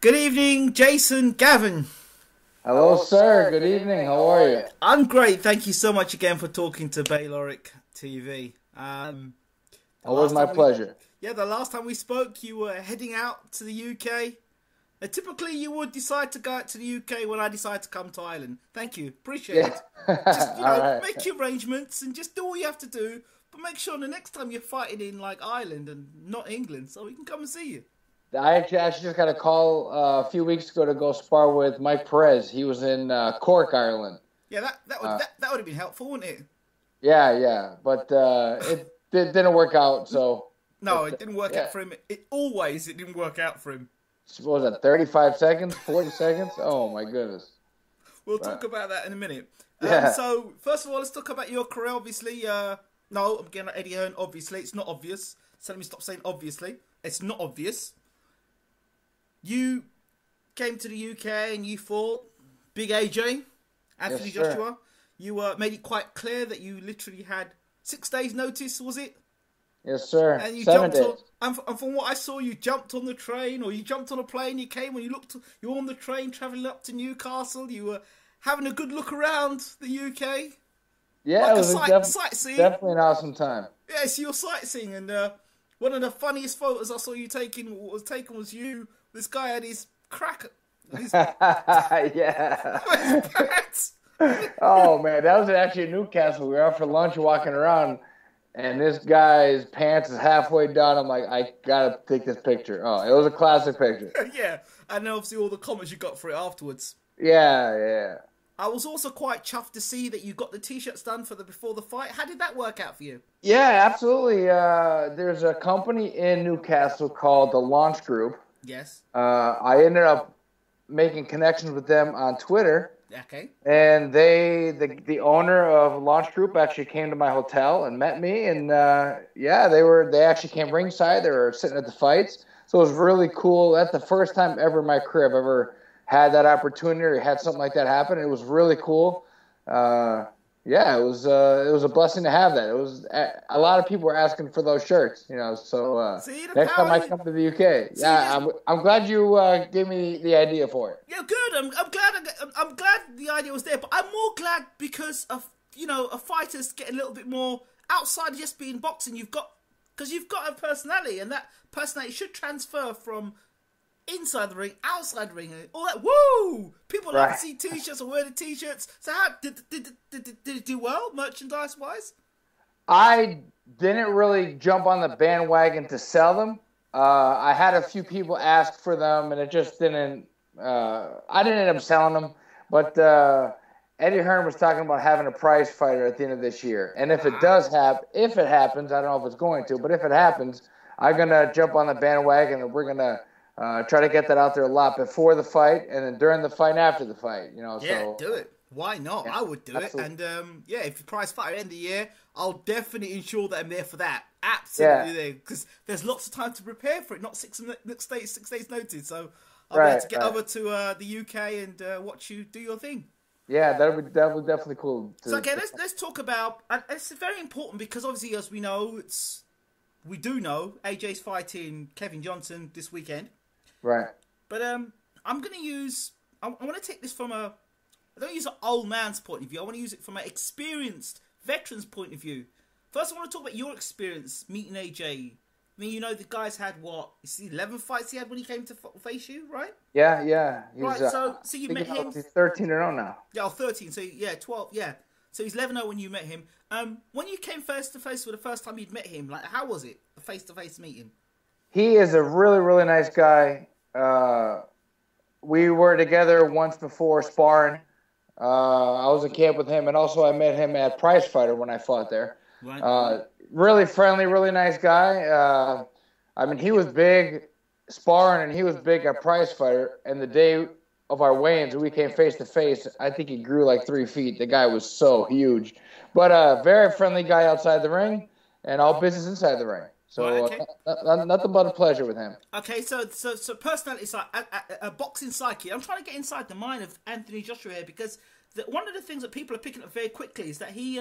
Good evening, Jason Gavern. Hello, sir. Good evening. How are you? I'm great. Thank you so much again for talking to Bayloric TV. Always my pleasure. The last time we spoke, you were heading out to the UK. Typically, you would decide to go out to the UK when I decide to come to Ireland. Thank you. Appreciate it. Just, right. Make your arrangements and just do all you have to do. But make sure the next time you're fighting in, like, Ireland and not England, so we can come and see you. I actually just got a call a few weeks ago to go spar with Mike Perez. He was in Cork, Ireland. Yeah, that would have been helpful, wouldn't it? Yeah. But it didn't work out, so... No, it didn't work out for him. It didn't work out for him. What was that, 35 seconds? 40 seconds? Oh, my goodness. We'll talk about that in a minute. Yeah. So, first of all, let's talk about your career, obviously. No, I'm getting at Eddie Hearn, obviously. It's not obvious. So let me stop saying obviously. It's not obvious. You came to the UK and you fought Big AJ, Anthony Joshua. You made it quite clear that you literally had 6 days' notice, was it? Yes, sir. And you 7 days. And from what I saw, you jumped on the train, or you jumped on a plane. You came when you were on the train travelling up to Newcastle. You were having a good look around the UK. Yeah, like it was sightseeing. Definitely an awesome time. Yeah, so you're sightseeing, and one of the funniest photos I saw you was you. This guy had his crack. Yeah. His pants. Oh, man, that was actually in Newcastle. We were out for lunch walking around, and this guy's pants is halfway down. I'm like, I gotta take this picture. Oh, it was a classic picture. Yeah, and then obviously all the comments you got for it afterwards. Yeah. I was also quite chuffed to see that you got the t-shirts done before the fight. How did that work out for you? Yeah, absolutely. There's a company in Newcastle called the Launch Group. Yes. I ended up making connections with them on Twitter. Okay. And the owner of Launch Group actually came to my hotel and met me, and they actually came ringside. They were sitting at the fights, so it was really cool. That's the first time ever in my career I've ever had that opportunity or had something like that happen. It was really cool. It was a blessing to have that. It was a lot of people were asking for those shirts, So next time I come to the UK, I'm glad you gave me the idea for it. Yeah, good. I'm glad the idea was there, but I'm more glad because of a fighter's getting a little bit more outside of just being boxing. You've got a personality, and that personality should transfer from inside the ring, outside the ring, and all that. Woo! People like to see t-shirts or wear the t-shirts. So how did it do well, merchandise-wise? I didn't really jump on the bandwagon to sell them. I had a few people ask for them, and it just didn't. I didn't end up selling them, but Eddie Hearn was talking about having a prize fighter at the end of this year, and if it happens, I don't know if it's going to, but if it happens, I'm gonna jump on the bandwagon, and we're gonna try to get that out there a lot before the fight, and then during the fight and after the fight. Yeah, so do it. Why not? Yeah, I would do absolutely. It. And if you prize fight at the end of the year, I'll definitely ensure that I'm there for that. Absolutely there, because there's lots of time to prepare for it. Not 6 days notice. So I'll be able to get over to the UK and watch you do your thing. Yeah, that would definitely cool. Let's talk about. And it's very important because obviously, as we know, we do know AJ's fighting Kevin Johnson this weekend. Right. But I'm going to use... I want to take this from I don't use an old man's point of view. I want to use it from an experienced veteran's point of view. First, I want to talk about your experience meeting AJ. I mean, the guy's had, 11 fights he had when he came to face you, right? Yeah. Right, so you met him... He's 13-0 now. Yeah, 13. So, 12, yeah. So he's 11-0 when you met him. When you came face-to-face for the first time you'd met him, how was it, a face-to-face meeting? He is a really, really nice guy. We were together once before sparring. I was in camp with him, and also I met him at Prize Fighter when I fought there. Right. Really friendly, really nice guy. He was big sparring, and he was big at Prize Fighter. And the day of our weigh-ins, we came face-to-face, I think he grew like 3 feet. The guy was so huge. But very friendly guy outside the ring, and all business inside the ring. So nothing but a pleasure with him. Okay, so personality side, a boxing psyche. I'm trying to get inside the mind of Anthony Joshua here because one of the things that people are picking up very quickly is that he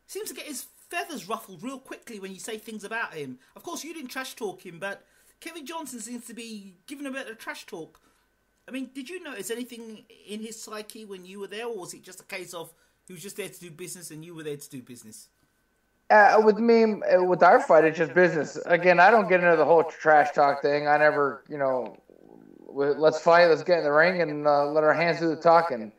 seems to get his feathers ruffled real quickly when you say things about him. Of course, you didn't trash talk him, but Kevin Johnson seems to be giving a bit of trash talk I mean, did you notice anything in his psyche when you were there, or was it just a case of he was just there to do business and you were there to do business? With me, with our fight, it's just business. Again, I don't get into the whole trash talk thing. I never, let's fight, let's get in the ring, and let our hands do the talking.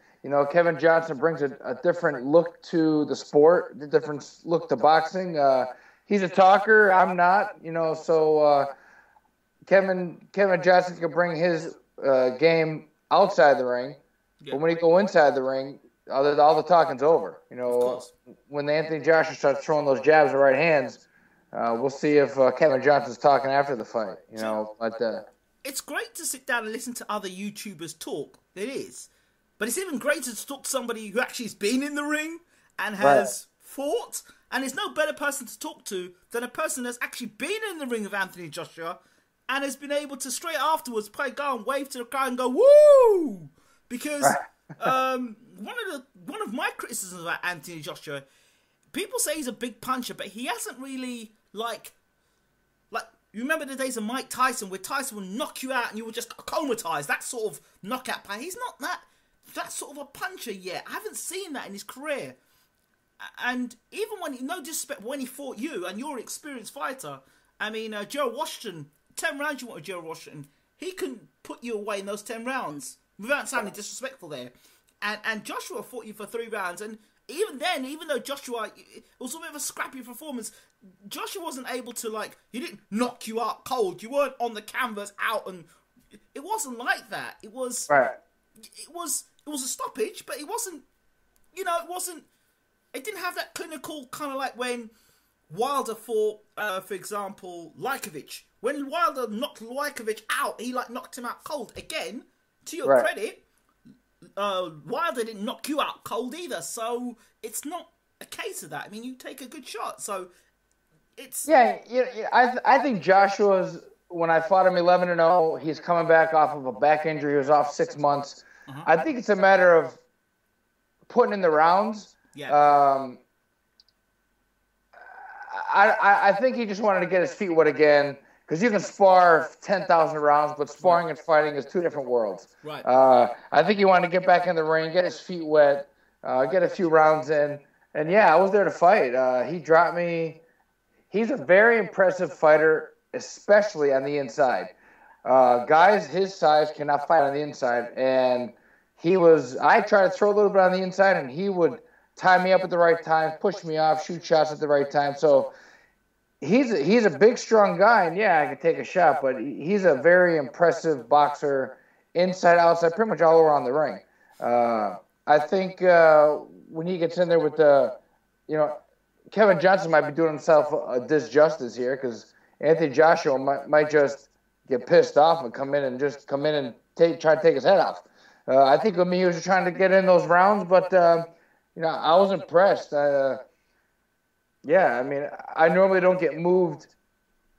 Kevin Johnson brings a different look to the sport, a different look to boxing. He's a talker. I'm not, so Kevin Johnson can bring his game outside the ring, but when he go inside the ring, all the talking's over. When Anthony Joshua starts throwing those jabs and right hands, we'll see if Kevin Johnson's talking after the fight. It's great to sit down and listen to other YouTubers talk. It is. But it's even greater to talk to somebody who actually has been in the ring and has fought. And there's no better person to talk to than a person that's actually been in the ring with Anthony Joshua and has been able to straight afterwards go and wave to the crowd and go, woo! Because one of my criticisms about Anthony Joshua, people say he's a big puncher, but he hasn't really, you remember the days of Mike Tyson, where Tyson would knock you out and you were just comatized, that sort of knockout power. He's not that sort of a puncher yet. I haven't seen that in his career. And even when, no disrespect, when he fought you, and you're an experienced fighter, I mean, Gerald Washington, 10 rounds you want with Gerald Washington, he couldn't put you away in those 10 rounds, without sounding disrespectful there. And Joshua fought you for 3 rounds, and even then, even though Joshua, it was a bit of a scrappy performance, Joshua wasn't able to, he didn't knock you out cold. You weren't on the canvas out, and it wasn't like that. It was, it was a stoppage, but it wasn't, it didn't have that clinical kind of like when Wilder fought, for example, Lajkovic. When Wilder knocked Lajkovic out, he knocked him out cold. Again, to your credit, Wilder didn't knock you out cold either, so it's not a case of that. I mean, you take a good shot, so it's... I think Joshua's, when I fought him 11-0, he's coming back off of a back injury. He was off 6 months. I think it's a matter of putting in the rounds. I think he just wanted to get his feet wet again, because you can spar 10,000 rounds, but sparring and fighting is 2 different worlds. Right. I think he wanted to get back in the ring, get his feet wet, get a few rounds in. And, I was there to fight. He dropped me. He's a very impressive fighter, especially on the inside. Guys his size cannot fight on the inside. And I tried to throw a little bit on the inside, and he would tie me up at the right time, push me off, shoot shots at the right time. So he's a big, strong guy, and I can take a shot, but he's a very impressive boxer, inside, outside, pretty much all around the ring. I think when he gets in there with Kevin Johnson might be doing himself a disjustice here, because Anthony Joshua might just get pissed off and come in and try to take his head off. I think with me, he was just trying to get in those rounds, but I was impressed. I mean, I normally don't get moved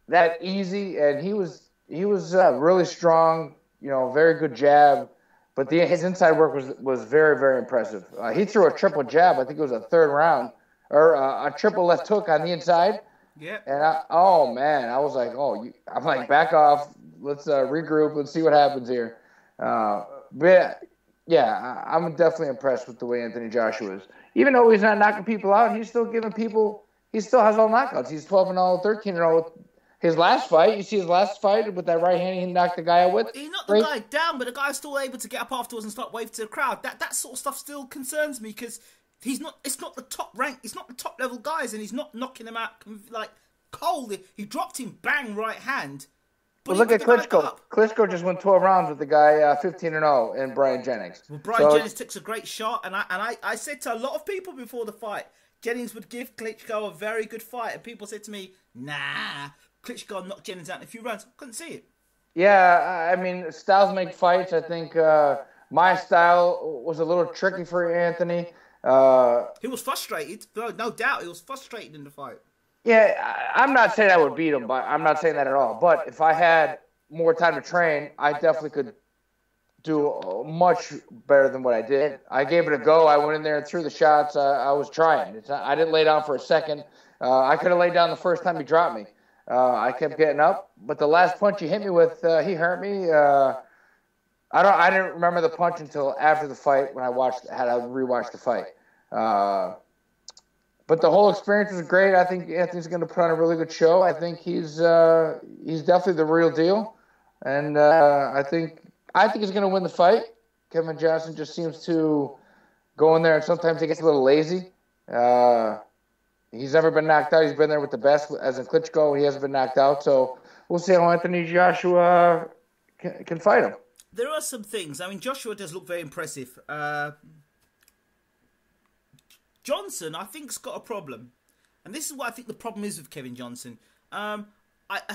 that easy, and he was really strong. Very good jab, but his inside work was very, very impressive. He threw a triple jab. I think it was a 3rd round, or a triple left hook on the inside. Yeah. And I was like, I'm like, back off. Let's regroup. Let's see what happens here. But I'm definitely impressed with the way Anthony Joshua is. Even though he's not knocking people out, he's still giving people. He still has all knockouts. He's 12-0, 13-0. His last fight, you see his last fight with that right hand he knocked the guy out with. He knocked the guy down, but the guy's still able to get up afterwards and start waving to the crowd. That sort of stuff still concerns me, because he's not. It's not the top rank. It's not the top level guys, and he's not knocking them out cold. He dropped him, bang, right hand. But look at Klitschko. Klitschko just went 12 rounds with the guy 15-0 in Brian Jennings. Well, Brian Jennings took a great shot, and I said to a lot of people before the fight, Jennings would give Klitschko a very good fight, and people said to me, nah, Klitschko knocked Jennings out in a few rounds. I couldn't see it. Yeah, I mean, styles make fights. I think my style was a little tricky for Anthony. He was frustrated. No doubt, he was frustrated in the fight. Yeah, I'm not saying I would beat him, but I'm not saying that at all. But if I had more time to train, I definitely could do much better than what I did. I gave it a go. I went in there and threw the shots. I was trying. I didn't lay down for a second. I could have laid down the first time he dropped me. I kept getting up, but the last punch he hit me with, he hurt me. I didn't remember the punch until after the fight when I had to rewatch the fight. But the whole experience was great. I think Anthony's going to put on a really good show. I think he's definitely the real deal, and I think he's going to win the fight. Kevin Johnson just seems to go in there, and sometimes he gets a little lazy. He's never been knocked out. He's been there with the best, as in Klitschko. He hasn't been knocked out, so we'll see how Anthony Joshua can fight him. There are some things. I mean, Joshua does look very impressive. Johnson, I think, has got a problem. And this is what I think the problem is with Kevin Johnson. I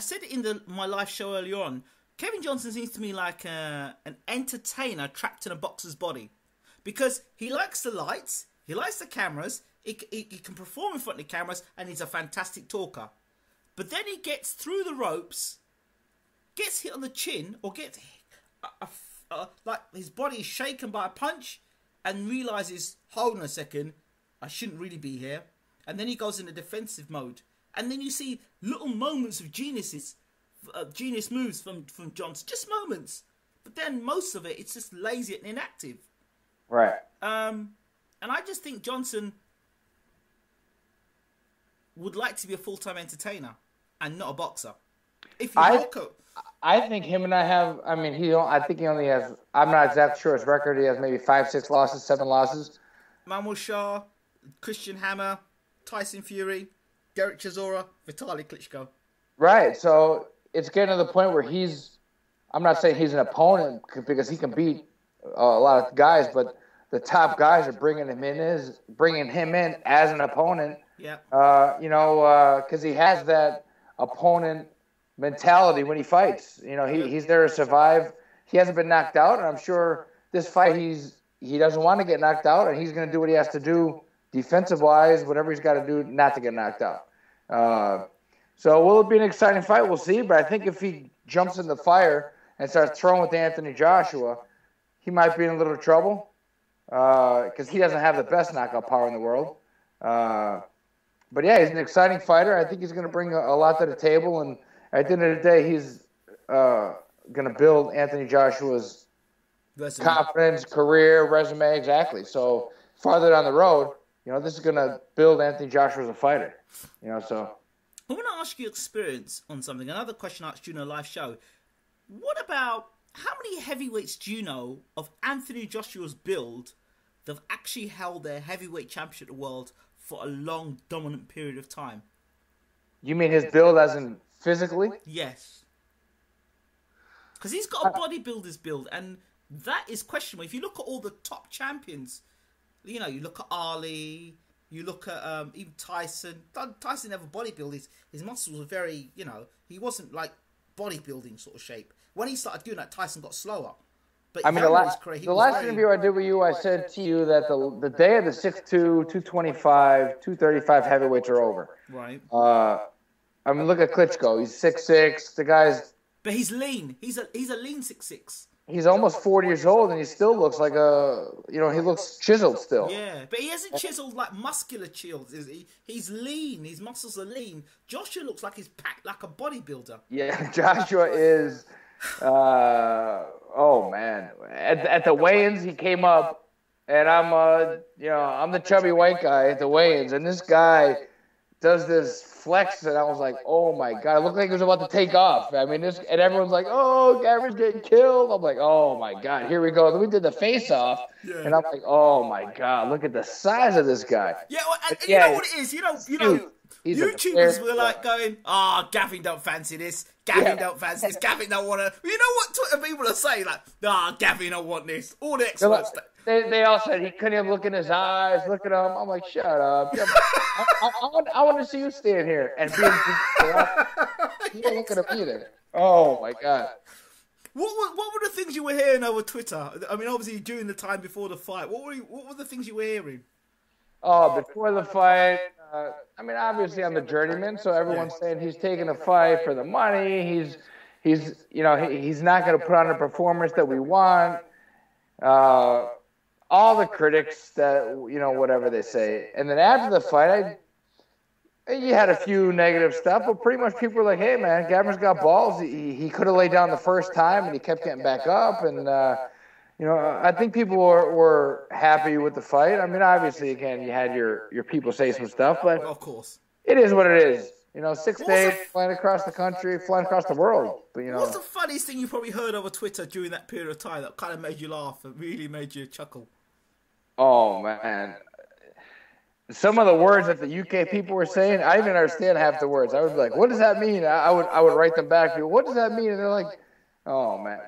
said it in my live show earlier on. Kevin Johnson seems to me like an entertainer trapped in a boxer's body. Because he likes the lights, he likes the cameras, he can perform in front of the cameras, and he's a fantastic talker. But then he gets through the ropes, gets hit on the chin, or gets like his body is shaken by a punch, and realises, hold on a second, I shouldn't really be here. And then he goes into defensive mode. And then you see little moments of genius moves from Johnson. Just moments. But then most of it, it's just lazy and inactive. Right. And I just think Johnson would like to be a full-time entertainer and not a boxer. If you I think him and I have, I mean, I think he only has, I'm not exactly sure his record. He has maybe 5, 6 losses, 7 losses. Manuel Shah, Christian Hammer, Tyson Fury, Derek Chisora, Vitaly Klitschko. Right, so it's getting to the point where I'm not saying he's an opponent because he can beat a lot of guys, but the top guys are bringing him in as an opponent. Yeah. Because he has that opponent mentality when he fights. He's there to survive. He hasn't been knocked out, and I'm sure this fight he doesn't want to get knocked out, and he's going to do what he has to do defensive-wise, whatever he's got to do not to get knocked out. So will it be an exciting fight? We'll see, but I think if he jumps in the fire and starts throwing with Anthony Joshua, he might be in a little trouble because he doesn't have the best knockout power in the world. But, yeah, he's an exciting fighter. I think he's going to bring a lot to the table, and at the end of the day, he's going to build Anthony Joshua's confidence, career, resume, exactly. So farther down the road, this is going to build Anthony Joshua as a fighter. So I want to ask you experience on something. Another question I asked you in a live show. What about how many heavyweights do you know of Anthony Joshua's build that have actually held their heavyweight championship of the world for a long, dominant period of time? You mean his build as in physically? Yes. Because he's got a bodybuilder's build, and that is questionable. If you look at all the top champions, you look at Ali, you look at even Tyson. Tyson never bodybuilded. His muscles were very, he wasn't like bodybuilding sort of shape. When he started doing that, Tyson got slower. But the last interview I did with you, I said to you that the day of the 6'2", 225, 235 heavyweights are over. Right. Look at Klitschko. He's 6'6". The guy's... But he's lean. He's a lean 6'6". He's almost 40 years old, and he still looks like he looks chiseled still. Yeah, but he hasn't chiseled like muscular chiseled. He's lean. His muscles are lean. Joshua looks like he's packed like a bodybuilder. Yeah, Joshua is... oh man! At the weigh-ins, he came up, and I'm the chubby white guy at the weigh-ins, and this guy does this flex, and I was like, oh my god! It looked like he was about to take off. I mean, and everyone's like, oh, Gavern's getting killed. I'm like, oh my god, here we go. Then we did the face-off, and I'm like, oh my god, look at the size of this guy. Yeah, and you know what it is. YouTubers were like going, Gavin don't fancy this. Gavin don't fancy this. Gavin don't want to. You know what Twitter people are saying? Like, Gavin don't want this. All the experts. They all said he couldn't even look in his eyes. Look at him. I'm like, shut up. I want to see you stand here and be. You don't look at him either. Oh my god. What were the things you were hearing over Twitter? I mean, obviously during the time before the fight. What were the things you were hearing? Oh, before the fight, obviously I'm the journeyman, so everyone's saying he's taking the fight for the money. He's not going to put on a performance that we want. All the critics that, whatever they say. And then after the fight, You had a few negative stuff, but pretty much people were like, "Hey, man, Gavern's got balls. He could have laid down the first time, and he kept getting back up." And I think people were happy with the fight. I mean, obviously, again, you had your people say some stuff, but of course, it is what it is. 6 days flying across the country, flying across the world. But what's the funniest thing you probably heard over Twitter during that period of time that kind of made you laugh and really made you chuckle? Oh man. Some of the words that the UK people were saying, I didn't understand half the words. I would be like, "What does that mean?" I would write them back. What does that mean? And they're like, "Oh man."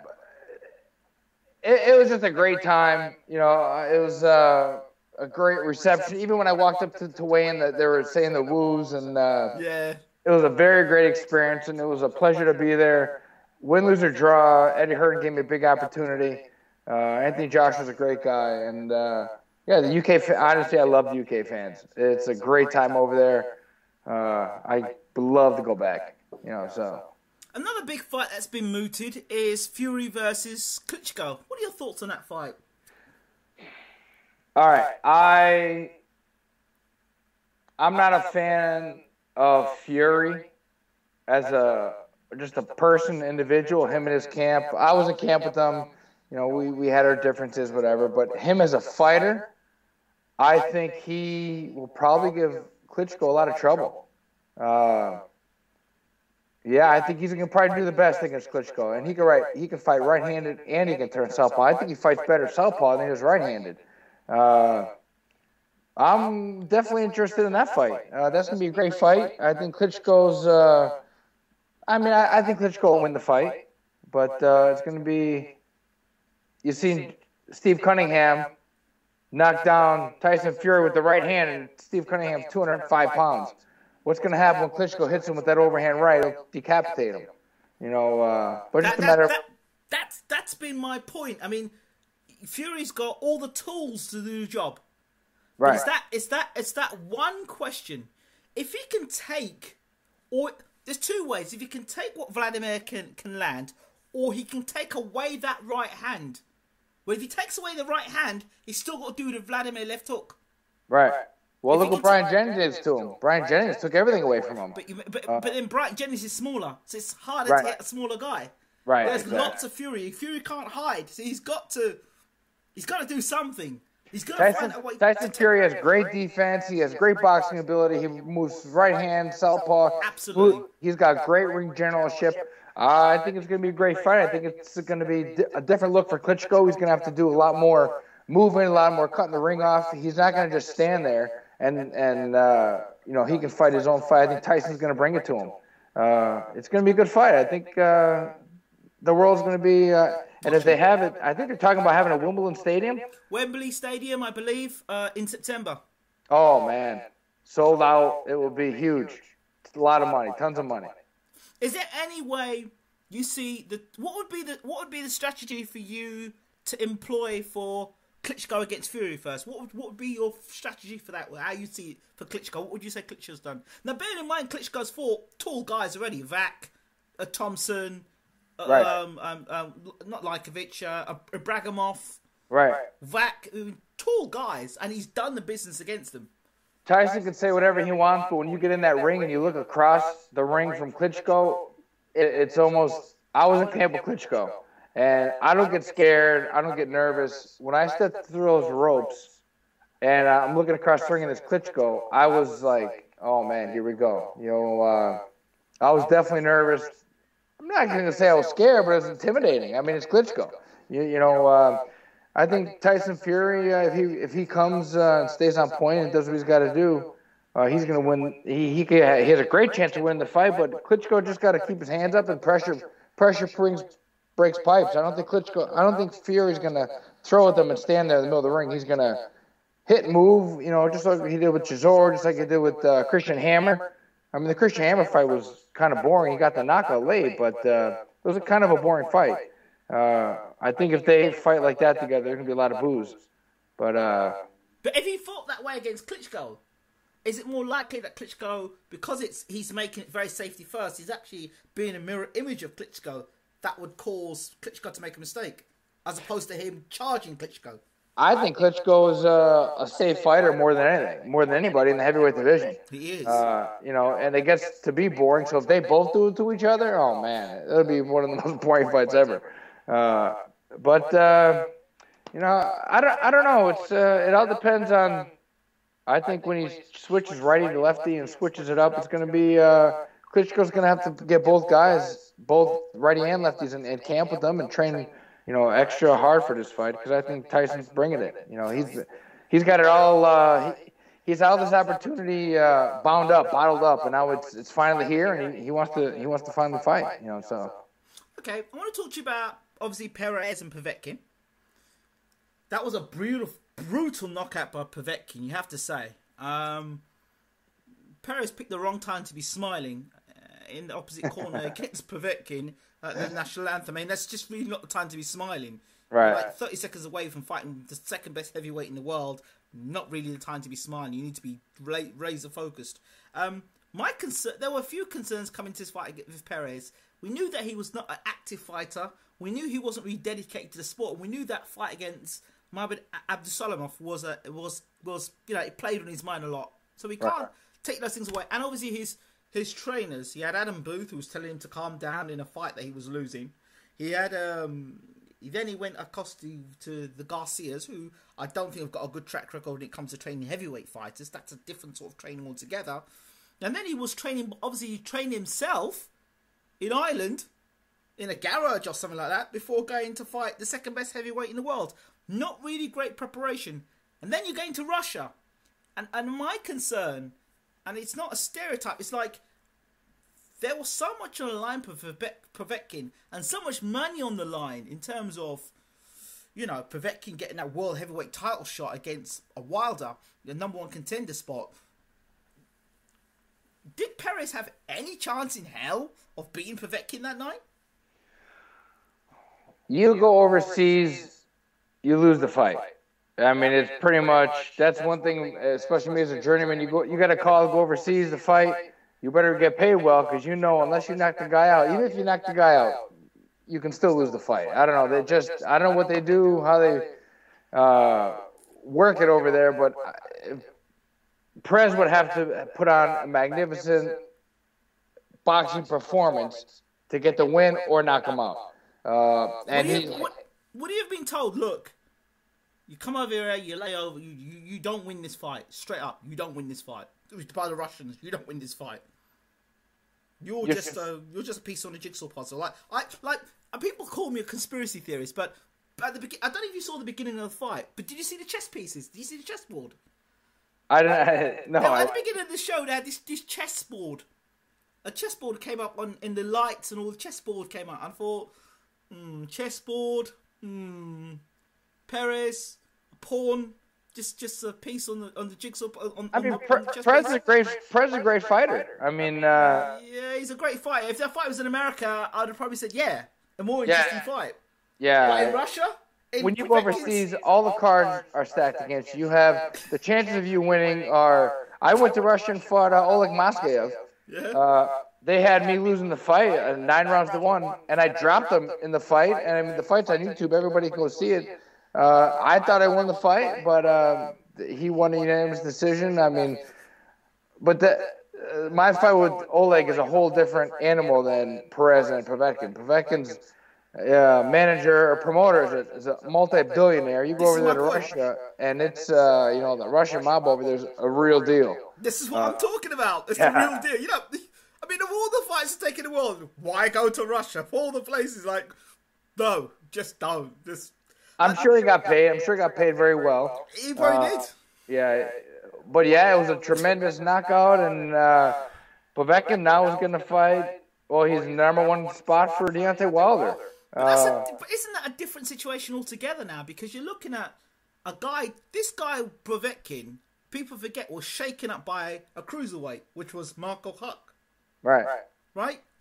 It was just a great time. It was a great reception. Even when I walked up to weigh in, that they were saying the woos, and yeah, it was a very great experience, and it was a pleasure to be there. Win, lose, or draw, Eddie Hearn gave me a big opportunity. Anthony Josh was a great guy, and yeah, the UK, honestly, I love the UK fans. It's a great time over there. I would love to go back, so. Another big fight that's been mooted is Fury versus Klitschko. What are your thoughts on that fight? All right, I'm not a fan of Fury as just a person, individual, him and his camp. I was in camp with them. We had our differences, whatever, but him as a fighter, I think he will probably give Klitschko a lot of trouble. Yeah, I think he's going to probably do the best against Klitschko, and he can fight right-handed and he can turn southpaw. I think he fights better southpaw than he does right-handed. I'm definitely interested in that fight. That's going to be a great fight. I think Klitschko's. I think Klitschko will win the fight, but it's going to be. You've seen Steve Cunningham knock down Tyson Fury with the right hand, and Steve Cunningham's 205 pounds. What's going to happen when Klitschko hits him with that overhand right? It'll decapitate him. But just a matter of... That's been my point. I mean, Fury's got all the tools to do the job. Right. It's that one question. If he can take, or there's two ways. If he can take what Vladimir can land, or he can take away that right hand. Well, if he takes away the right hand, he's still got to do the Vladimir left hook. Right. Well, look what Brian Jennings did to him. Brian Jennings took everything away from him. But then Brian Jennings is smaller, so it's harder to hit a smaller guy. Right. There's lots of Fury. Fury can't hide, so he's got to do something. He's got to find a way. Tyson Fury has great defense. He has great boxing ability. He moves right hand, southpaw. Absolutely. He's got great ring generalship. I think it's going to be a great fight. I think it's going to be a different look for Klitschko. He's going to have to do a lot more moving, a lot more cutting the ring off. He's not going to just stand there and he can fight his own fight. I think Tyson's going to bring it to him. It's going to be a good fight. I think the world's going to be and if they have it, I think they're talking about having a Wimbledon Stadium. Wembley Stadium, I believe, in September. Oh man, sold out. It will be huge. It's a lot of money, tons of money. Is there any way you see what would be the strategy for you to employ for Klitschko against Fury first? What would be your strategy for that? How you see it for Klitschko? What would you say Klitschko's done? Now, bearing in mind Klitschko's fought tall guys already: Vac, Thompson, right. Not Lajkovic, Bragimov, right? Vac, tall guys, and he's done the business against them. Tyson can say whatever he wants, but when you get in that ring and you look across the ring from Klitschko, it's almost... I was in camp with Klitschko, and I don't get scared. I don't get nervous. When I step through those ropes and I'm looking across the ring and it's Klitschko, I was like, oh, man, here we go. I was definitely nervous. I'm not going to say I was scared, but it was intimidating. I mean, it's Klitschko. I think Tyson Fury, if he comes and stays on point and does what he's got to do, he's going to win. He has a great chance to win the fight, but Klitschko just got to keep his hands up and pressure breaks pipes. I don't think Fury's going to throw at them and stand there in the middle of the ring. He's going to hit and move, just like he did with Chisora, just like he did with Christian Hammer. I mean, the Christian Hammer fight was kind of boring. He got the knockout late, but it was kind of a boring fight. I think if they fight like that together, there's going to be a lot of boos. But if he fought that way against Klitschko, is it more likely that Klitschko, because he's making it very safety first, he's actually being a mirror image of Klitschko, that would cause Klitschko to make a mistake, as opposed to him charging Klitschko? I think Klitschko is a safe fighter more than anything, more than anybody in the heavyweight division. He is. And it gets to be boring. So if they both do it to each other, oh man, it'll be one of the most boring fights ever. But I don't know. It all depends on. I think when he switches righty to lefty and switches it up, it's going to be Klitschko's going to have to get both guys, both righty and lefties, in camp with them and train. Extra hard for this fight because I think Tyson's bringing it. He's got it all. He's all this opportunity bound up, bottled up, and now it's finally here, and he wants to finally fight. So. Okay, I want to talk to you about obviously Perez and Povetkin. That was a brutal knockout by Povetkin, you have to say. Perez picked the wrong time to be smiling in the opposite corner against Povetkin. The national anthem. I mean, that's just really not the time to be smiling. Right. You're like 30 seconds away from fighting the second best heavyweight in the world. Not really the time to be smiling. You need to be razor focused. My concern, there were a few concerns coming to this fight with Perez. We knew that he was not an active fighter. We knew he wasn't really dedicated to the sport. We knew that fight against Mabed Abdusalamov was it played on his mind a lot. So we can't take those things away. And obviously his trainers, he had Adam Booth, who was telling him to calm down in a fight that he was losing. He had then he went across to the Garcias, who I don't think have got a good track record when it comes to training heavyweight fighters. That's a different sort of training altogether. And then he was training, obviously he trained himself in Ireland, in a garage or something like that, before going to fight the second best heavyweight in the world. Not really great preparation. And then you're going to Russia. And my concern, and it's not a stereotype, it's like there was so much on the line for Povetkin and so much money on the line in terms of, Povetkin getting that world heavyweight title shot against a Wilder, the number one contender spot. Did Perez have any chance in hell of beating Povetkin that night? You go overseas, you lose the fight. I mean, it's pretty much, that's one thing, especially me as a journeyman, you got to go overseas to fight. You better get paid well because unless you knock the guy out, even if you knock the guy out, you can still lose the fight. I don't know. I don't know what they do, how they work it over there, but Perez would have to put on a magnificent boxing performance to get the win or knock him out. Would he have been told, look, you come over here, you lay over, you don't win this fight. Straight up, you don't win this fight. It was by the Russians, you don't win this fight. You're just a piece on a jigsaw puzzle. And people call me a conspiracy theorist, but at the beginning, I don't know if you saw the beginning of the fight, but did you see the chess pieces? Did you see the chessboard? I don't know. At the beginning of the show, they had this chessboard. A chessboard came up in the lights, and all the chessboard came out. I thought, chessboard, Perez, a pawn, just a piece on the jigsaw. Perez is a great fighter. I mean, yeah, he's a great fighter. If that fight was in America, I'd have probably said, yeah, a more interesting fight. Yeah. But in Russia, when you go overseas, all the cards are stacked against you. You have the chances of you winning are. I went to Russia and fought Oleg Moskayev. Yeah. They had me losing the fight 9-1, and I dropped them in the fight. And I mean, the fight's on YouTube. Everybody can go see it. I thought I won the fight, but he won a unanimous decision. I mean, but my fight with Oleg is a whole different animal than Perez and Povetkin. Povetkin's manager or promoter is a multi-billionaire. You go over there to Russia, and it's the Russian mob over there is a real deal. This is what I'm talking about. It's the real deal. I mean, of all the fights taken in the world, why go to Russia? Of all the places, no, just don't. I'm sure he got paid. I'm sure he got paid very well. He probably did. Yeah, but it was a tremendous knockout, and Povetkin now is going to fight. Well, he's the number one spot for Deontay Wilder. But isn't that a different situation altogether now? Because you're looking at this guy Povetkin, people forget, was shaken up by a cruiserweight, which was Marco Huck. Right?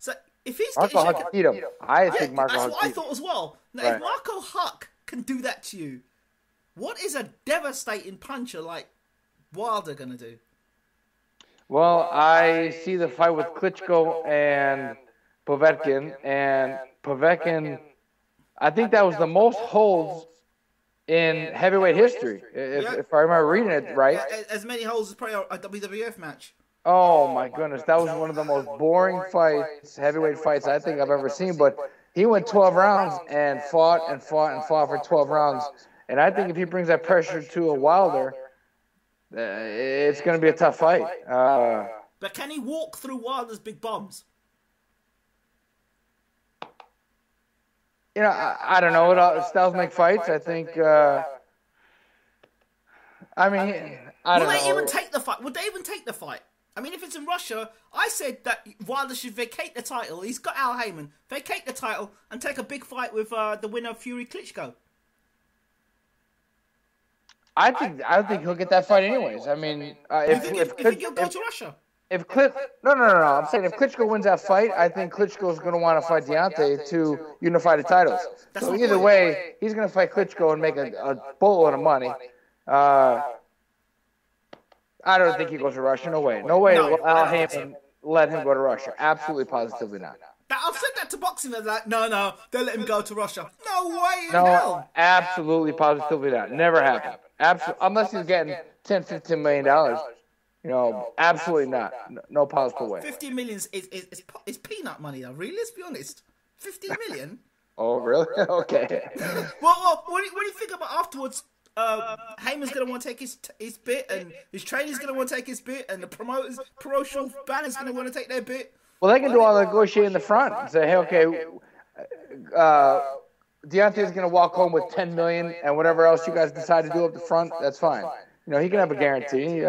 So if he's Marco Huck beat him. I think Marco Huck that's what I thought as well. Now, if Marco Huck can do that to you, what is a devastating puncher like Wilder going to do? Well, I see the fight with Klitschko and Povetkin, and Povetkin, I think that was the most holds in heavyweight history, if I remember reading it right. As many holes as probably a WWF match. Oh my goodness, that was one of the most boring fights, heavyweight fights I think I've ever seen. But he went 12 rounds and fought and fought and fought for 12 rounds. And I think if he brings that pressure to a Wilder, it's going to be a tough fight. But can he walk through Wilder's big bombs? You know, I don't know. Styles make fights. I think. I mean, I don't know. Will they even take the fight? Would they even take the fight? I mean, if it's in Russia, I said that Wilder should vacate the title. He's got Al Heyman. Vacate the title and take a big fight with the winner of Fury Klitschko. I think he'll get that fight anyways. I mean, if he'll go to Russia. No. I'm saying if Klitschko wins that fight, I think Klitschko's going to want to fight Deontay to unify the titles. So either way, he's going to fight Klitschko and make a boatload of money. I don't think he goes to Russia. No way. No way will Al Heyman let him go to Russia. Absolutely, positively not. I've said that to boxing. They're like, no, they'll let him go to Russia. No way in hell. No, absolutely, positively not. Never happen. Unless he's getting $10, $15 million. You know, absolutely not. No possible way. 50 million is peanut money, though. Really? Let's be honest. 50 million? Oh, really? Okay. Well, what do you think about afterwards? Heyman's going to want to take his bit, and his trainer's going to want to take his bit, and the promotional banner's going to want to take their bit. Well, they can do all the negotiating in the front and say, hey, okay, Deontay's going to walk home with $10 million, and whatever else you guys decide to do up the front, that's fine. You know, he can have a guarantee.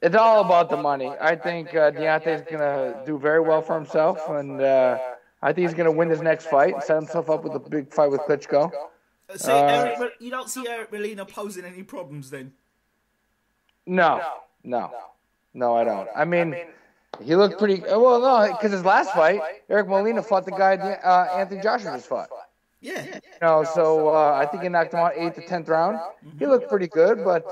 It's all about the money. I think Deontay's going to do very well for himself, and I think he's going to win his next fight and set himself up with a big fight with Klitschko. So you don't see Eric Molina posing any problems then? No, I don't. I mean, he looked pretty well. No, because his last fight, Eric Molina fought the guy Anthony Joshua just fought. Yeah. You know, so I think he knocked him out 8th to 10th round. He looked pretty good, but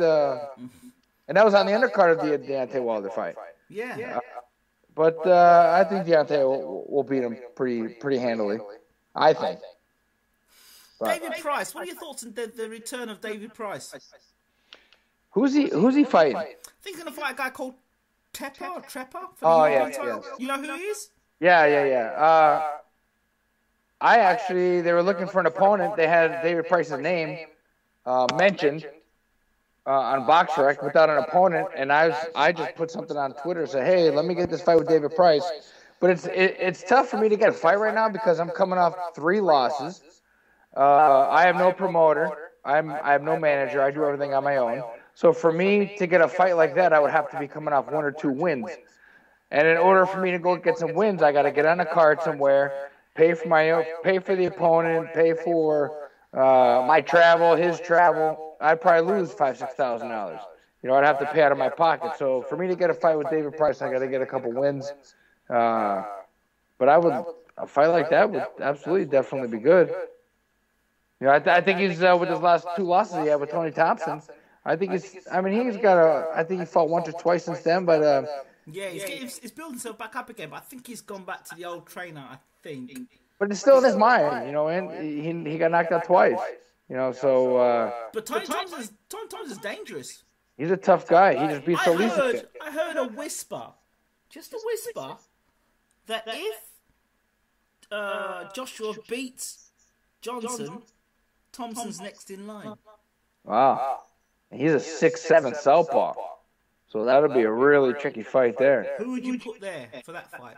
and that was on the undercard of the Deontay Wilder fight. Yeah. But I think Deontay will beat him pretty handily. I think. But David Price, what are your thoughts on the return of David Price? Who's he fighting? I think he's going to fight a guy called Trepper. Oh, yeah. You know who he is? Yeah. They were looking for an opponent. They had David Price's name mentioned on BoxRec without an opponent, and I just put something on Twitter, said, hey, let me get this fight with David Price. But it's tough for me to get a fight right now because I'm coming off 3 losses. I have no promoter. I have no manager. I do everything on my own. So for me to get a fight like that, I would have to be coming off 1 or 2 wins. And in order for me to go get some wins, I got to get on a card somewhere, pay for the opponent, pay for my travel, his travel. I'd probably lose $5,000-$6,000. You know, I'd have to pay out of my pocket. So for me to get a fight with David Price, I got to get a couple wins. But a fight like that would absolutely, definitely be good. You know, I think he's with his last 2 losses he had with Tony Thompson. I think I think he fought once or twice since then, but he's building himself back up again. But I think he's gone back to the old trainer. I think. But it's still in his mind, you know, and he got knocked out twice, you know. So. But Tony Thompson is dangerous. He's a tough guy. He just beat Solis. I heard a whisper, just a whisper, that if Joshua beats Johnson, Thompson's next in line. Wow. He's a 6'7" southpaw. So that'll be a really tricky fight there. Who would you put there for that fight?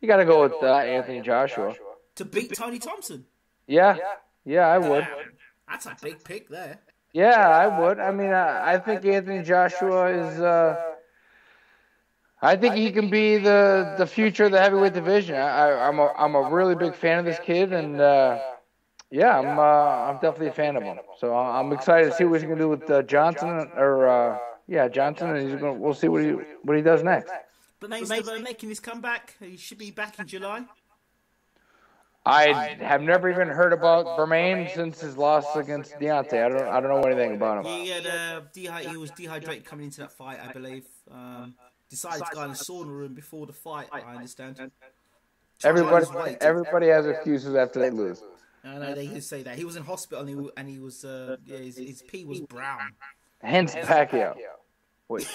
You got to go with Anthony Joshua. To beat Tony Thompson? Yeah, I would. That's a big pick there. Yeah, I would. I mean, I think Anthony Joshua is... I think he can be the future of the heavyweight division. I'm a really big fan of this kid, and I'm definitely a fan of him. So I'm excited to see what he's going to do with Johnson, Johnson, and we'll see what he does next. But now he's making his comeback. He should be back in July. I have never even heard about Bermain since his loss against Deontay. I don't know anything about him. He was dehydrated coming into that fight, I believe. Decided to go in the sauna room before the fight, I understand. Everybody has excuses after they lose. I know they used to say that. He was in hospital and he was his pee was brown. Hence Pacquiao. Wait.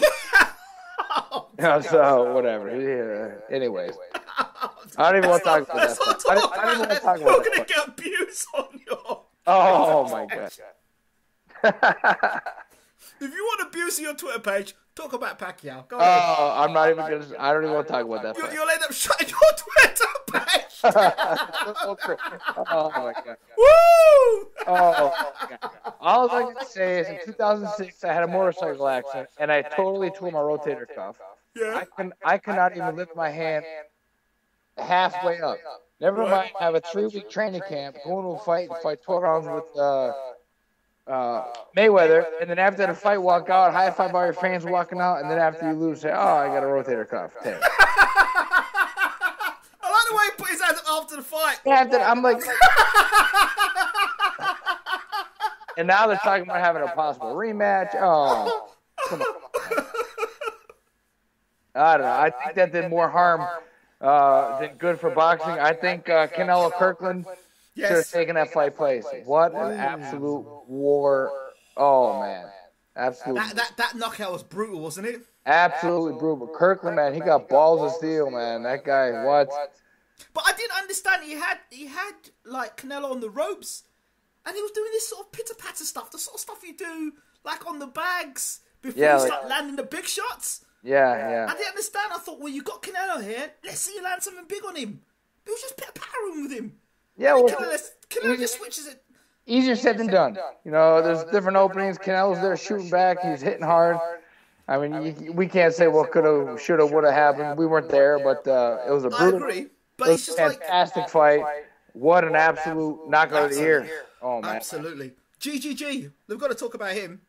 So whatever. Yeah. Anyways, I don't even want to talk about that. I don't even want to talk about that. You're gonna get abuse on your. Oh my god. If you want abuse on your Twitter page, talk about Pacquiao. Go ahead. Oh, I'm not even gonna. I don't even want to talk about that. You'll end up shutting your Twitter page. Oh my god. Woo! Oh my god. All I can say is in 2006 I had a motorcycle accident and I totally tore my rotator cuff. Yeah. I cannot even lift my hand halfway up. Never mind, I have a 3-week training camp, going to a fight 12 rounds with Mayweather, and then after the fight, walk out, high five all your fans walking out, and then after you lose, say, "Oh, I got a rotator cuff." I like the way he put his hands up after the fight. After I'm like, and now they're talking about having a possible rematch. Oh, come on. I don't know. I think that did more harm than good for boxing. I think Canelo Kirkland should have taken that fight place. What an absolute war. Oh, man. Absolutely. That knockout was brutal, wasn't it? Absolutely brutal. Kirkland, man, he got balls of steel, man. That guy, what? But I didn't understand. He had like Canelo on the ropes, and he was doing this sort of pitter-patter stuff, the sort of stuff you do like on the bags before you start landing the big shots. Yeah. I didn't understand. I thought, well, you got Canelo here. Let's see you land something big on him. It was just pitter-pattering with him. Yeah, well, Canelo just switches it. Easier said than done. You know, there's different openings. Canelo's there shooting back. He's hitting hard. I mean, we can't say what could have, should have, would have happened. We weren't there, but it was a brutal, fantastic fight. What an absolute knockout of the year. Oh, man. Absolutely. GGG. They've got to talk about him.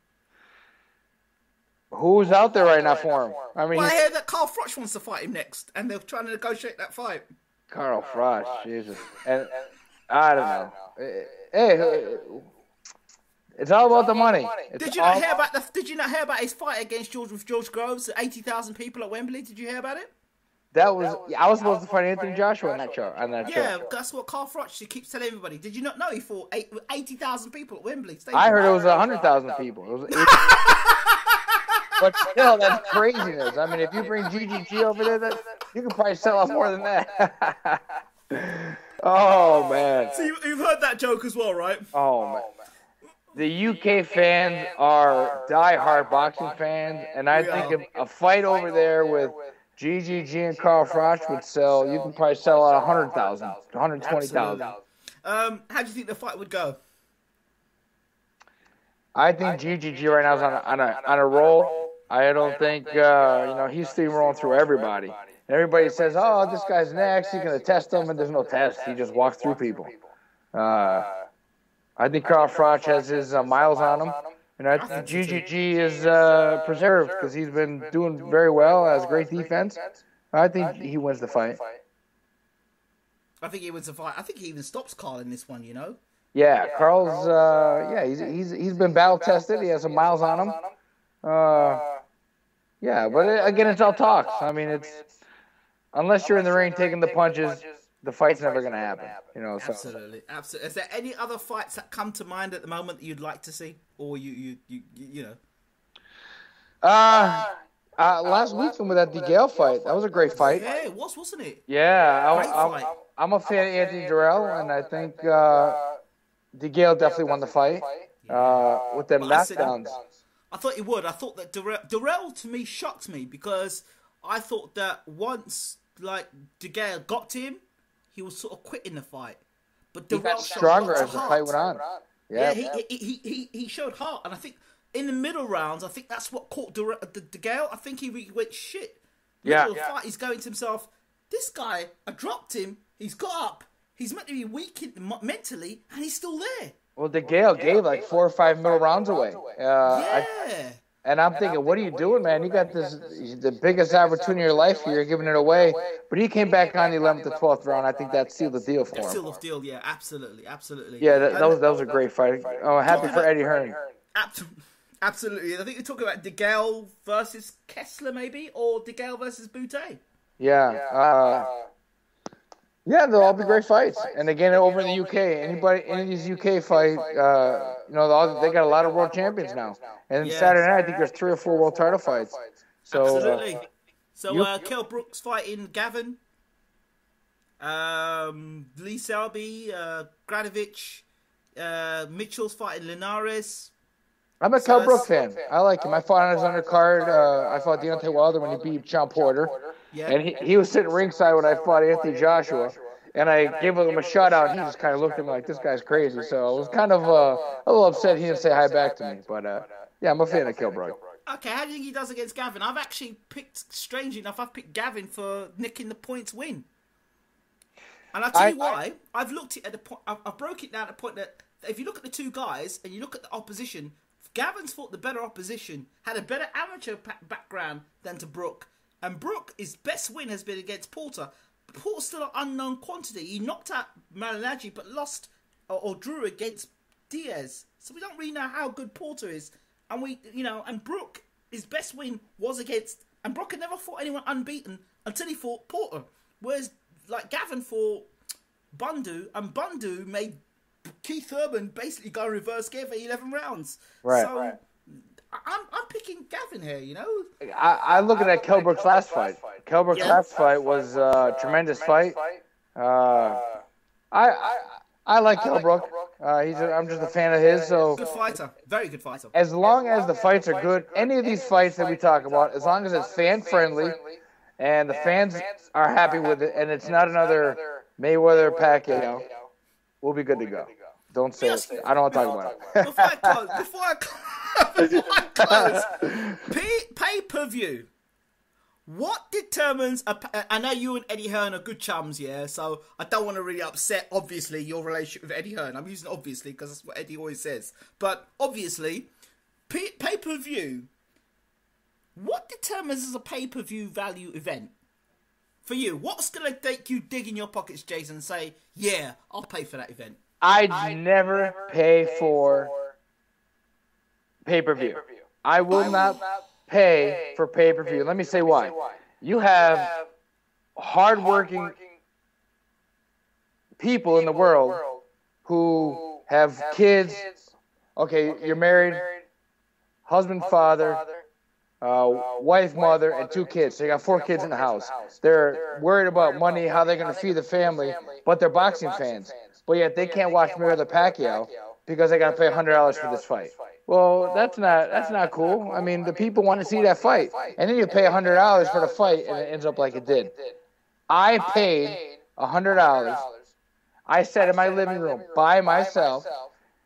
Who's out there right now for him? I mean, I hear that Carl Froch wants to fight him next, and they're trying to negotiate that fight. Carl Froch, Jesus. And I don't know. Hey, it's all about the money. Did you not hear about his fight against George Groves? 80,000 people at Wembley. Did you hear about it? I was supposed to fight Anthony Joshua on that show. That's what Carl Froch keeps telling everybody. Did you not know he fought 80,000 people at Wembley Stadium? I heard it was 100,000 people. But still, that's craziness. I mean, if you bring GGG over there, you can probably sell out more than that. Oh, man. So you've heard that joke as well, right? Oh, man. The UK fans are die-hard boxing fans, and I think if a fight over there with GGG and Carl Froch would sell, you can probably sell out 100,000, 120,000. How do you think the fight would go? I think GGG right now is on a roll. I don't think he's steamrolling through everybody. And everybody says, "Oh, this guy's next. He's gonna test him," and there's no test. He just walks through people. I think Carl Froch has his miles on him, and I think GGG is preserved because he's been doing very well, has great defense. I think he wins the fight. I think he wins the fight. I think he even stops Carl in this one. You know. Yeah, Carl's he's been battle tested. He has some miles on him. But again, it's all talks. I mean, it's unless you're in the ring taking the punches, the fight's never going to happen. You know. So. Absolutely. Is there any other fights that come to mind at the moment that you'd like to see, or you know? Last weekend with that DeGale fight, that was a great fight. Yeah, it was, wasn't it? Yeah, I'm a fan of Anthony Durrell, and I think DeGale definitely won the fight with them knockdowns. I thought he would. I thought that Durrell to me shocked me because I thought that once DeGale got to him, he was sort of quitting the fight. But Durrell got stronger as the fight went on. Yeah, he showed heart, and I think in the middle rounds, I think that's what caught DeGale. I think he went shit. Middle fight, he's going to himself, this guy, I dropped him, he's got up, he's meant to be weak mentally, and he's still there. Well, DeGale gave like 4 or 5 middle rounds away. And I'm thinking, what are you doing, man? You got the biggest opportunity of your life here, you're giving it away. But he came back on the 11th to 12th round. I think that sealed the deal for him. Sealed the deal, yeah, absolutely. Yeah, that was a great fight. Oh, happy for Eddie Hearn. Absolutely. I think you're talking about DeGale versus Kessler, maybe, or DeGale versus Boutte. Yeah. Yeah, they'll all be great fights. And again, over in the UK, any of these UK fight, they got a lot of world champions now. And Saturday night, I think there's 3 or 4 world title fights. So, absolutely. Kell Brook's fighting Gavern, Lee Selby, Gradovic, Mitchell's fighting Linares. I'm a Kell Brook fan. I like him. I fought on his undercard. I fought Deontay Wilder when he beat Sean Porter. Yeah. And he was sitting ringside when I fought Anthony Joshua. And I gave him a shutout. He just kind of looked at me like, this guy's crazy. So I was kind of a little upset he didn't say hi back to me. But, yeah, I'm a fan of Kell Brook. Okay, how do you think he does against Gavin? I've actually picked, strangely enough, I've picked Gavin for nicking the points win. And I'll tell you why. I've looked at the point. I broke it down to the point that if you look at the two guys and you look at the opposition, Gavin's fought the better opposition, had a better amateur background than to Brook. And Brook, his best win has been against Porter. Porter's still an unknown quantity. He knocked out Malignaggi but lost or drew against Diaz. So we don't really know how good Porter is. And and Brook, his best win was against, and Brook had never fought anyone unbeaten until he fought Porter. Whereas, like, Gavin fought Bundu, and Bundu made Keith Urban basically go reverse gear for 11 rounds. Right. So, I'm picking Gavin here, I look at that Kell Brook's last fight. Kell Brook's last fight was a tremendous fight. I like Kell Brook. I'm just a fan of his. So good fighter, very good fighter. As long as the fights are good, any of these fights that we talk about, as long as it's fan friendly, and the fans are happy with it, and it's not another Mayweather Pacquiao, we'll be good to go. Don't say it. I don't want to talk about it. Before I close, pay-per-view. What determines I know you and Eddie Hearn are good chums, yeah, so I don't want to really upset, obviously, your relationship with Eddie Hearn. I'm using obviously because that's what Eddie always says. But obviously, pay-per-view, what determines as a pay-per-view value event? For you, what's going to make you dig in your pockets, Jason, and say, yeah, I'll pay for that event? I'd never pay for pay-per-view. I will not pay for pay-per-view. Let me say why. You have hard-working people in the world who have kids. Okay, you're married, husband, father, wife, mother, and 2 kids. So you got 4 kids in the house. They're worried about money, how they're going to feed the family, but they're boxing fans. But yet they can't watch Mayweather Pacquiao because they got to pay $100 for this fight. Well, that's not cool. I mean, the people want to see that fight. And then you pay $100 for the fight, and it ends up like it did. I paid $100. I sat in my living room by myself,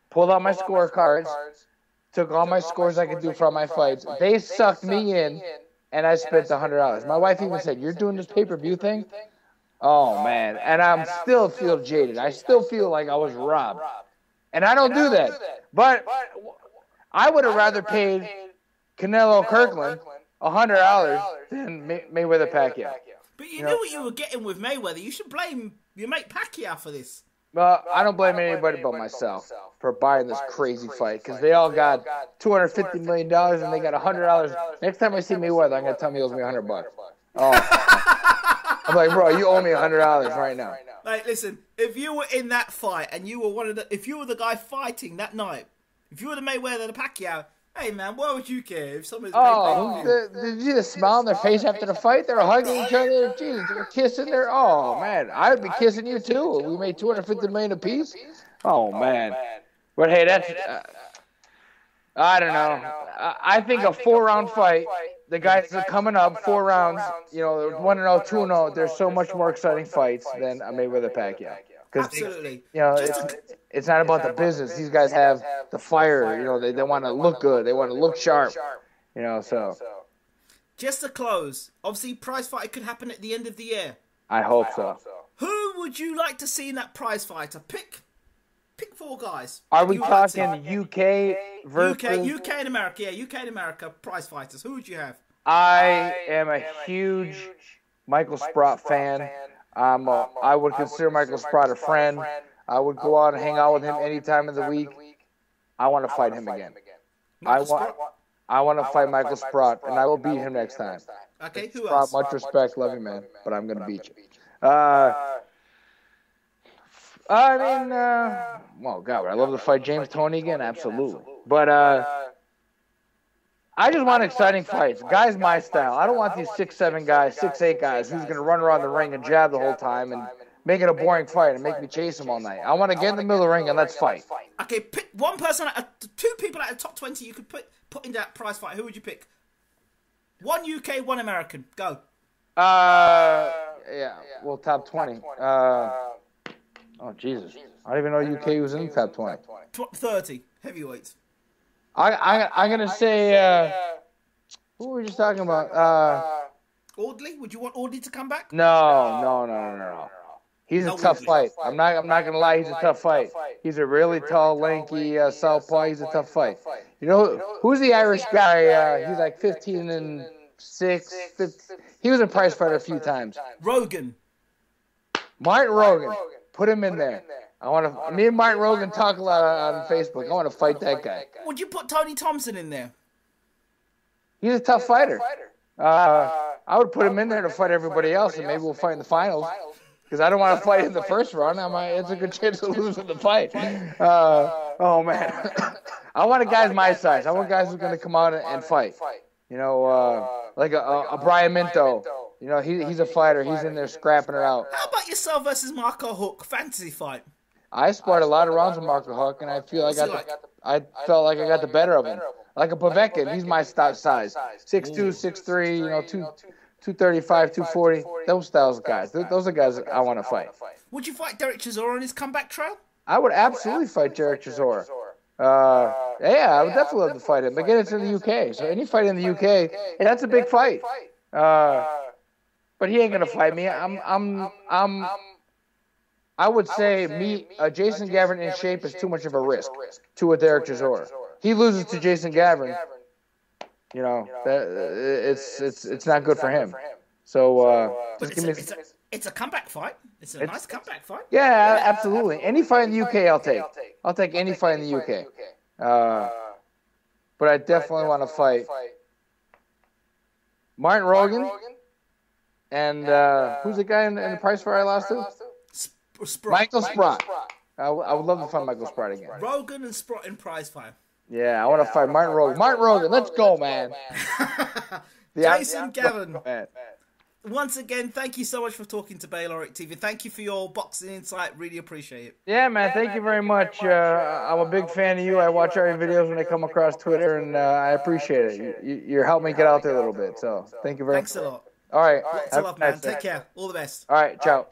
pulled out my scorecards, took all my scores I could do for all my fights. They sucked me in, and I spent $100. My wife even said, "You're doing this pay-per-view thing?" Oh, man. And I still feel jaded. I still feel like I was robbed. And I don't do that. But I would have rather paid Canelo Kirkland $100 than Mayweather Pacquiao. But you knew what you were getting with Mayweather. You should blame your mate Pacquiao for this. Well, I don't blame anybody but myself for buying this crazy fight because they all got $250 million and they got $100. Next time I see Mayweather, I'm going to tell him he owes me $100. Oh, I'm like, bro, you owe me $100 right now. Like, listen, if you were in that fight and you were if you were the guy fighting that night, if you were the Mayweather, the Pacquiao, hey man, why would you care if someone's did you just smile on their face after the fight? They were hugging each other. Jesus, they were kissing there. Oh man, I would be kissing you too. We made $250 million apiece. Oh man, but hey, that's I don't know. I think a 4-round fight. The guys that are coming up 4 rounds. 1-0, 2-0. There's so much more exciting fights than a Mayweather Pacquiao. Absolutely. It's not about the business. These guys have the fire. They want to look good. They want to look sharp. So. Just to close, obviously, prize fight could happen at the end of the year. I hope so. Who would you like to see in that prize fighter? Pick 4 guys. Are we talking UK versus UK and America? Yeah, UK and America prize fighters. Who would you have? I am a huge Michael Sprott fan. I would consider Michael Sprott a friend. I would go out and hang out with him any time of the week. I want to fight him again. I want to fight Michael Sprott, and I will beat him next time. Okay, who else? Much respect, love you, man, but I'm going to beat you. I mean, well, God, would I love to fight James Toney again? Absolutely. But I just want exciting fights. Guys my style. I don't want these 6'7" guys, 6'8" guys who's going to run around the ring and jab the whole time and make it a boring fight and make me chase them all night. I want to get in the middle of the ring and let's fight. Okay, pick one person, two people out of the top 20 you could put in that prize fight. Who would you pick? One UK, one American. Go. Yeah, well, top 20. Oh, Jesus. I don't even know UK was in the top 20. 30 heavyweights. I'm going to say, who were we just talking about? Audley? Would you want Audley to come back? No. He's a tough fight. I'm not going to lie, he's a tough fight. He's a really tall, lanky southpaw. He's a tough fight. You know, who's the Irish guy? He's like 15-6. He was in Prize Fighter a few times. Rogan. Martin Rogan. Put him in there. Me and Martin Rogan talk a lot on Facebook. I want to fight that guy. Would you put Tony Thompson in there? He's a tough fighter. I would put him in there to fight everybody else, and maybe we'll fight in the finals. Because I don't want to fight in the first round. It's a good chance to lose in the fight. Oh, man. I want guys my size. I want guys who are going to come out and fight. You know, like a Brian Minto. You know, he's a fighter. He's in there scrapping it out. How about yourself versus Marco Huck? Fantasy fight. I sparred a lot of rounds with Marco Huck, and I feel I felt like I got the better of him. Like a Povetkin, he's my size. 6'2", 6'3", you know, 235, 240. Those styles of guys. Those are guys I want to fight. Would you fight Derek Chisora on his comeback trail? I would absolutely fight Derek Chisora. Yeah, I would definitely love to fight him. Again, it's in the UK, so any fight in the UK, hey, that's a big fight. But he ain't gonna fight me. I would say Jason Gavern in shape is too much of a risk to a Derek Chisora. He loses to Jason Gavern, you know, it's not good for him. So it's a comeback fight. It's a nice comeback fight. Yeah, absolutely. Any fight in the UK, I'll take. I'll take any fight in the UK. But I definitely want to fight Martin Rogan and who's the guy in the prize fight I lost to? Michael Sprott. I would love to fight Michael Sprott again. Rogan and Sprott in prize fight. Yeah, I want to fight Martin Rogan. Martin Rogan, let's go, man. Jason Gavern. Once again, thank you so much for talking to Bayloric TV. Thank you for your boxing insight. Really appreciate it. Yeah, man. Thank you very much. I'm a big fan of you. I watch all your videos when they come across Twitter, and I appreciate it. You're helping me get out there a little bit. So thank you very much. Thanks a lot. All right. Lots of love, man. Take care. All the best. All right. Ciao.